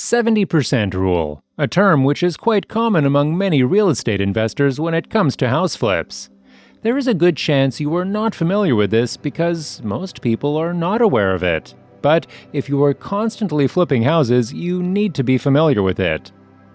70% rule, a term which is quite common among many real estate investors when it comes to house flips. There is a good chance you are not familiar with this because most people are not aware of it. But if you are constantly flipping houses, you need to be familiar with it.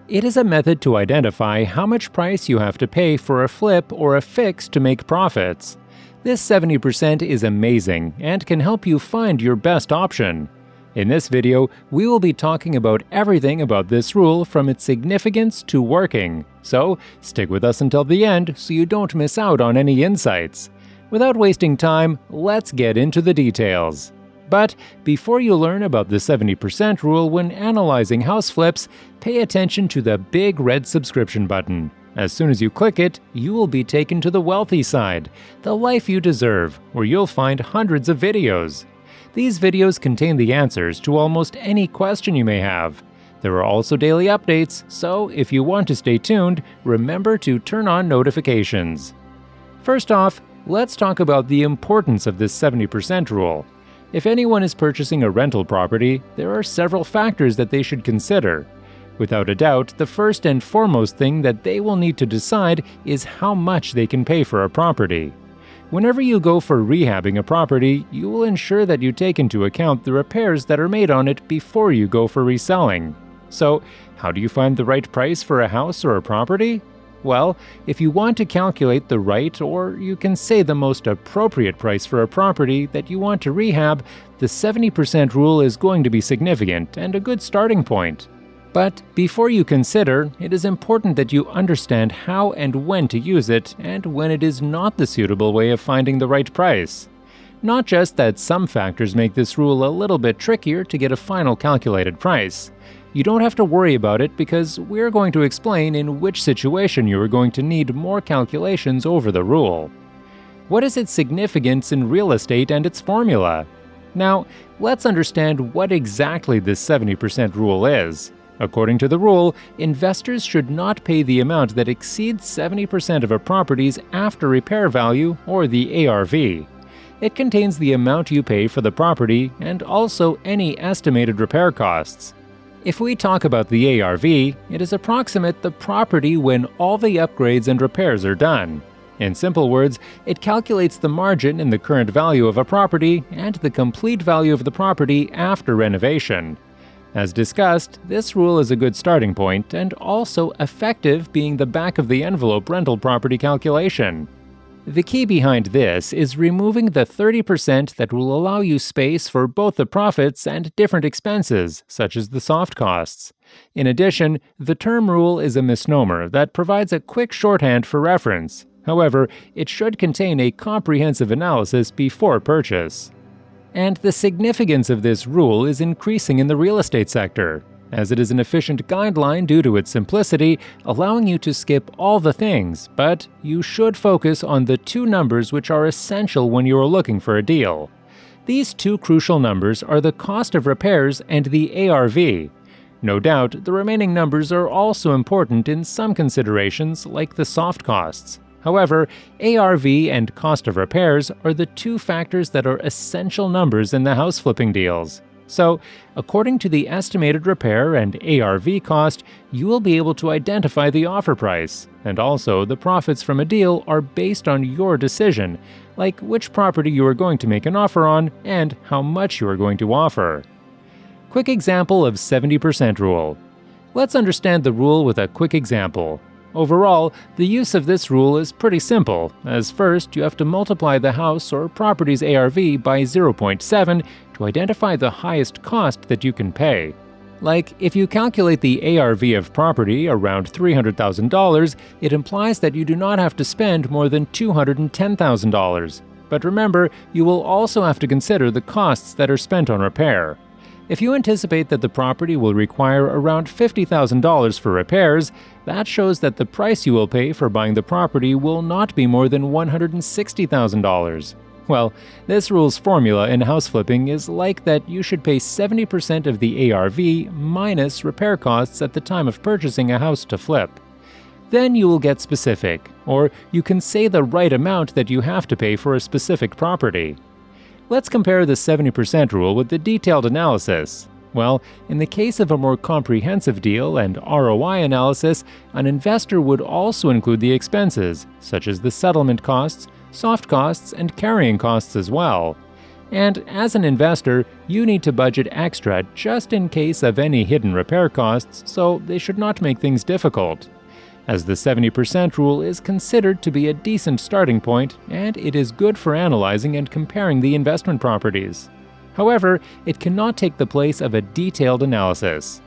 It is a method to identify how much price you have to pay for a flip or a fix to make profits. This 70% is amazing and can help you find your best option. In this video, we will be talking about everything about this rule from its significance to working. So, stick with us until the end so you don't miss out on any insights. Without wasting time, let's get into the details. But before you learn about the 70% rule when analyzing house flips, pay attention to the big red subscription button. As soon as you click it, you will be taken to the wealthy side, the life you deserve, where you'll find hundreds of videos. These videos contain the answers to almost any question you may have. There are also daily updates, so if you want to stay tuned, remember to turn on notifications. First off, let's talk about the importance of this 70% rule. If anyone is purchasing a rental property, there are several factors that they should consider. Without a doubt, the first and foremost thing that they will need to decide is how much they can pay for a property. Whenever you go for rehabbing a property, you will ensure that you take into account the repairs that are made on it before you go for reselling. So, how do you find the right price for a house or a property? Well, if you want to calculate the right, or you can say the most appropriate price for a property that you want to rehab, the 70% rule is going to be significant and a good starting point. But before you consider, it is important that you understand how and when to use it and when it is not the suitable way of finding the right price. Not just that some factors make this rule a little bit trickier to get a final calculated price. You don't have to worry about it because we're going to explain in which situation you are going to need more calculations over the rule. What is its significance in real estate and its formula? Now, let's understand what exactly this 70% rule is. According to the rule, investors should not pay the amount that exceeds 70% of a property's after repair value, or the ARV. It contains the amount you pay for the property and also any estimated repair costs. If we talk about the ARV, it is approximate the property when all the upgrades and repairs are done. In simple words, it calculates the margin in the current value of a property and the complete value of the property after renovation. As discussed, this rule is a good starting point and also effective being the back-of-the-envelope rental property calculation. The key behind this is removing the 30% that will allow you space for both the profits and different expenses, such as the soft costs. In addition, the term rule is a misnomer that provides a quick shorthand for reference. However, it should contain a comprehensive analysis before purchase. And the significance of this rule is increasing in the real estate sector, as it is an efficient guideline due to its simplicity, allowing you to skip all the things, but you should focus on the two numbers which are essential when you are looking for a deal. These two crucial numbers are the cost of repairs and the ARV. No doubt, the remaining numbers are also important in some considerations like the soft costs. However, ARV and cost of repairs are the two factors that are essential numbers in the house flipping deals. So, according to the estimated repair and ARV cost, you will be able to identify the offer price, and also the profits from a deal are based on your decision, like which property you are going to make an offer on and how much you are going to offer. Quick example of 70% rule. Let's understand the rule with a quick example. Overall, the use of this rule is pretty simple, as first you have to multiply the house or property's ARV by 0.7 to identify the highest cost that you can pay. Like, if you calculate the ARV of property around $300,000, it implies that you do not have to spend more than $210,000. But remember, you will also have to consider the costs that are spent on repair. If you anticipate that the property will require around $50,000 for repairs, that shows that the price you will pay for buying the property will not be more than $160,000. Well, this rule's formula in house flipping is like that you should pay 70% of the ARV minus repair costs at the time of purchasing a house to flip. Then you will get specific, or you can say the right amount that you have to pay for a specific property. Let's compare the 70% rule with the detailed analysis. Well, in the case of a more comprehensive deal and ROI analysis, an investor would also include the expenses, such as the settlement costs, soft costs, and carrying costs as well. And as an investor, you need to budget extra just in case of any hidden repair costs, so they should not make things difficult. As the 70% rule is considered to be a decent starting point, and it is good for analyzing and comparing the investment properties. However, it cannot take the place of a detailed analysis.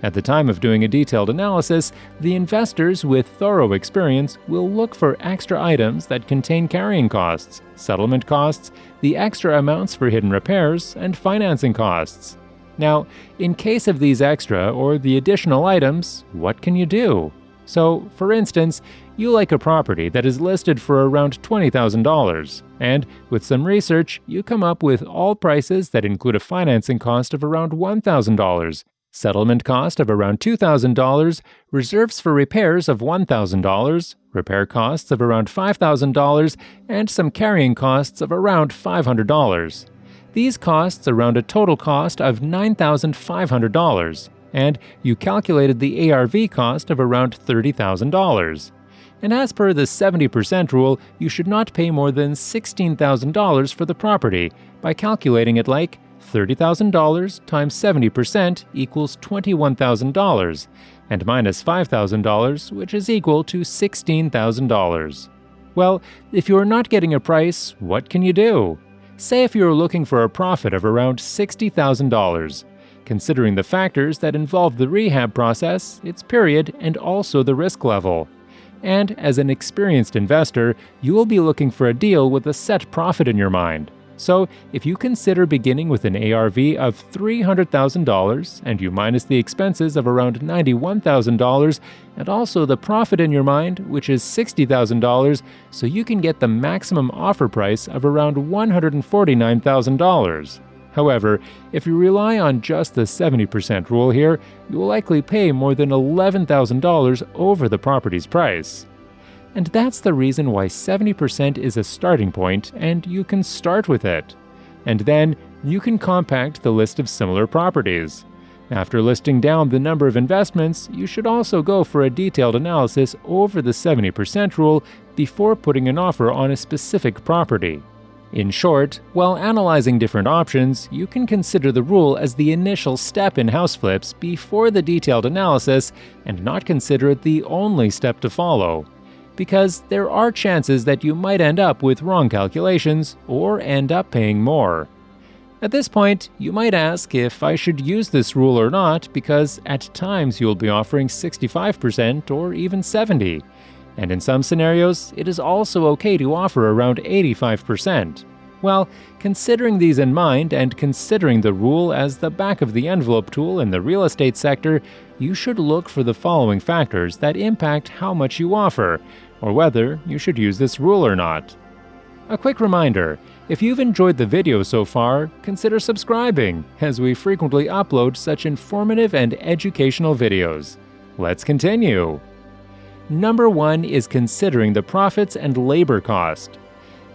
At the time of doing a detailed analysis, the investors with thorough experience will look for extra items that contain carrying costs, settlement costs, the extra amounts for hidden repairs, and financing costs. Now, in case of these extra or the additional items, what can you do? So, for instance, you like a property that is listed for around $20,000, and with some research, you come up with all prices that include a financing cost of around $1,000, settlement cost of around $2,000, reserves for repairs of $1,000, repair costs of around $5,000, and some carrying costs of around $500. These costs around a total cost of $9,500. And you calculated the ARV cost of around $30,000. And as per the 70% rule, you should not pay more than $16,000 for the property by calculating it like $30,000 times 70% equals $21,000, and minus $5,000, which is equal to $16,000. Well, if you are not getting a price, what can you do? Say if you are looking for a profit of around $60,000. Considering the factors that involve the rehab process, its period, and also the risk level. And as an experienced investor, you will be looking for a deal with a set profit in your mind. So, if you consider beginning with an ARV of $300,000 and you minus the expenses of around $91,000 and also the profit in your mind, which is $60,000, so you can get the maximum offer price of around $149,000. However, if you rely on just the 70% rule here, you will likely pay more than $11,000 over the property's price. And that's the reason why 70% is a starting point, and you can start with it. And then you can compact the list of similar properties. After listing down the number of investments, you should also go for a detailed analysis over the 70% rule before putting an offer on a specific property. In short, while analyzing different options, you can consider the rule as the initial step in house flips before the detailed analysis and not consider it the only step to follow. Because there are chances that you might end up with wrong calculations or end up paying more. At this point, you might ask if I should use this rule or not because at times you'll be offering 65% or even 70%. And in some scenarios, it is also okay to offer around 85%. Well, considering these in mind and considering the rule as the back of the envelope tool in the real estate sector, you should look for the following factors that impact how much you offer, or whether you should use this rule or not. A quick reminder, if you've enjoyed the video so far, consider subscribing, as we frequently upload such informative and educational videos. Let's continue. Number 1 is considering the profits and labor cost.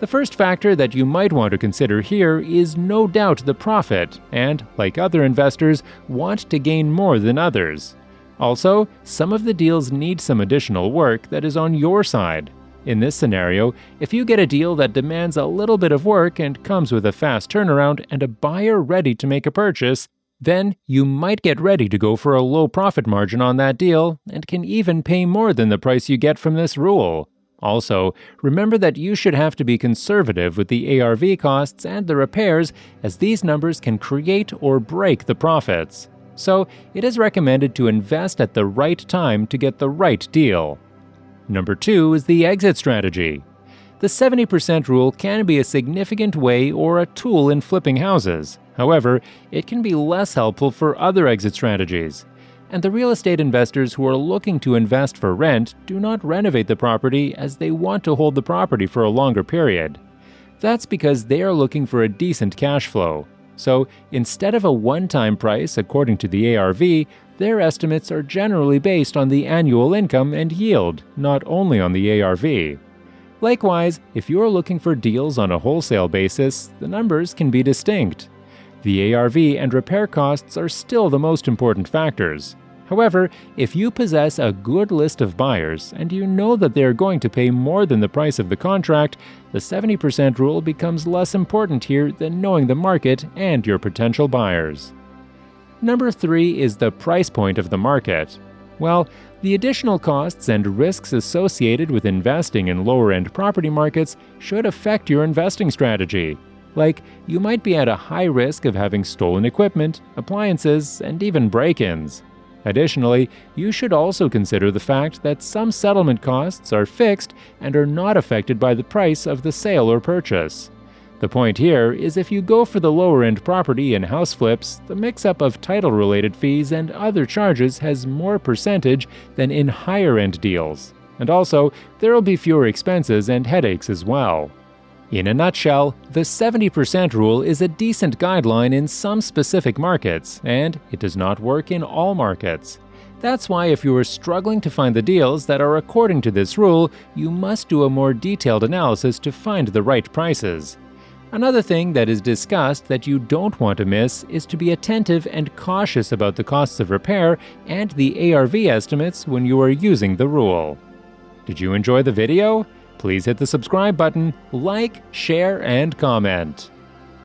The first factor that you might want to consider here is no doubt the profit, and, like other investors, want to gain more than others. Also, some of the deals need some additional work that is on your side. In this scenario, if you get a deal that demands a little bit of work and comes with a fast turnaround and a buyer ready to make a purchase, then you might get ready to go for a low profit margin on that deal and can even pay more than the price you get from this rule. Also, remember that you should have to be conservative with the ARV costs and the repairs, as these numbers can create or break the profits. So, it is recommended to invest at the right time to get the right deal. Number 2 is the exit strategy. The 70% rule can be a significant way or a tool in flipping houses. However, it can be less helpful for other exit strategies. And the real estate investors who are looking to invest for rent do not renovate the property as they want to hold the property for a longer period. That's because they are looking for a decent cash flow. So, instead of a one-time price according to the ARV, their estimates are generally based on the annual income and yield, not only on the ARV. Likewise, if you are looking for deals on a wholesale basis, the numbers can be distinct. The ARV and repair costs are still the most important factors. However, if you possess a good list of buyers and you know that they are going to pay more than the price of the contract, the 70% rule becomes less important here than knowing the market and your potential buyers. Number 3 is the price point of the market. Well, the additional costs and risks associated with investing in lower-end property markets should affect your investing strategy. Like, you might be at a high risk of having stolen equipment, appliances, and even break-ins. Additionally, you should also consider the fact that some settlement costs are fixed and are not affected by the price of the sale or purchase. The point here is if you go for the lower-end property in house flips, the mix-up of title-related fees and other charges has more percentage than in higher-end deals. And also, there will be fewer expenses and headaches as well. In a nutshell, the 70% rule is a decent guideline in some specific markets, and it does not work in all markets. That's why if you are struggling to find the deals that are according to this rule, you must do a more detailed analysis to find the right prices. Another thing that is discussed that you don't want to miss is to be attentive and cautious about the costs of repair and the ARV estimates when you are using the rule. Did you enjoy the video? Please hit the subscribe button, like, share, and comment.